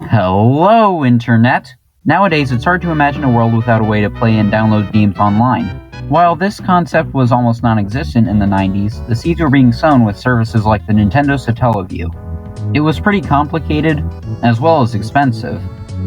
Hello, Internet! Nowadays, it's hard to imagine a world without a way to play and download games online. While this concept was almost non-existent in the 90s, the seeds were being sown with services like the Nintendo Satellaview. It was pretty complicated, as well as expensive,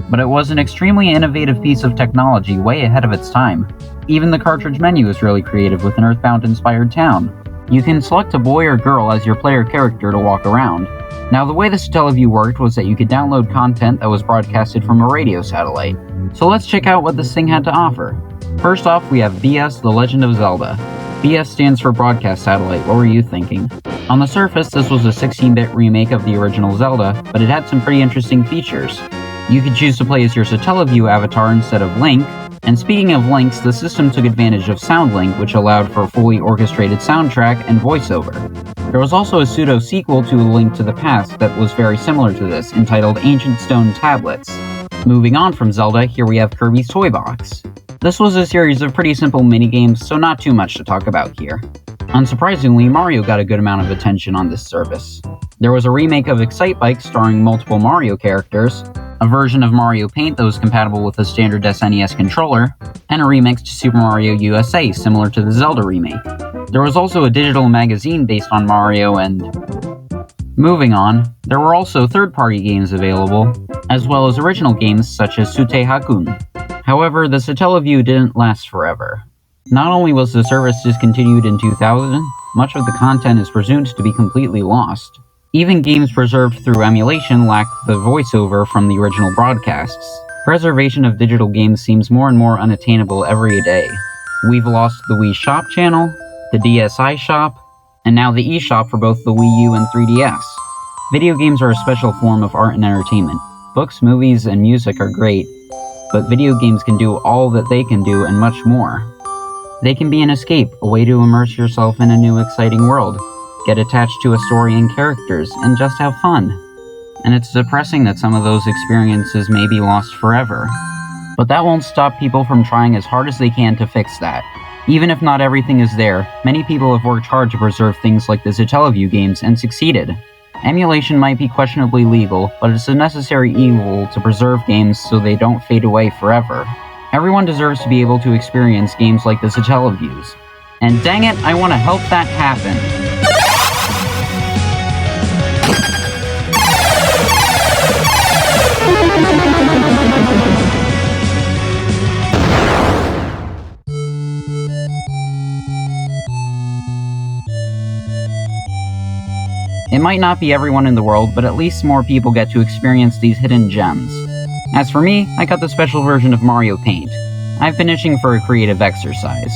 but it was an extremely innovative piece of technology way ahead of its time. Even the cartridge menu is really creative with an Earthbound-inspired town. You can select a boy or girl as your player character to walk around. Now, the way the Satellaview worked was that you could download content that was broadcasted from a radio satellite. So let's check out what this thing had to offer. First off, we have BS The Legend of Zelda. BS stands for Broadcast Satellite. What were you thinking? On the surface, this was a 16-bit remake of the original Zelda, but it had some pretty interesting features. You could choose to play as your Satellaview avatar instead of Link, and speaking of links, the system took advantage of SoundLink, which allowed for a fully orchestrated soundtrack and voiceover. There was also a pseudo-sequel to A Link to the Past that was very similar to this, entitled Ancient Stone Tablets. Moving on from Zelda, here we have Kirby's Toy Box. This was a series of pretty simple minigames, so not too much to talk about here. Unsurprisingly, Mario got a good amount of attention on this service. There was a remake of Excitebike starring multiple Mario characters, a version of Mario Paint that was compatible with the standard SNES controller, and a remix to Super Mario USA similar to the Zelda remake. There was also a digital magazine based on Mario and... Moving on, there were also third-party games available, as well as original games such as Sute Hakun. However, the Satellaview didn't last forever. Not only was the service discontinued in 2000, much of the content is presumed to be completely lost. Even games preserved through emulation lack the voiceover from the original broadcasts. Preservation of digital games seems more and more unattainable every day. We've lost the Wii Shop channel, the DSi Shop, and now the eShop for both the Wii U and 3DS. Video games are a special form of art and entertainment. Books, movies, and music are great, but video games can do all that they can do and much more. They can be an escape, a way to immerse yourself in a new exciting world, get attached to a story and characters, and just have fun. And it's depressing that some of those experiences may be lost forever. But that won't stop people from trying as hard as they can to fix that. Even if not everything is there, many people have worked hard to preserve things like the Satellaview games and succeeded. Emulation might be questionably legal, but it's a necessary evil to preserve games so they don't fade away forever. Everyone deserves to be able to experience games like the Satellaviews. And dang it, I want to help that happen. It might not be everyone in the world, but at least more people get to experience these hidden gems. As for me, I got the special version of Mario Paint. I've been itching for a creative exercise.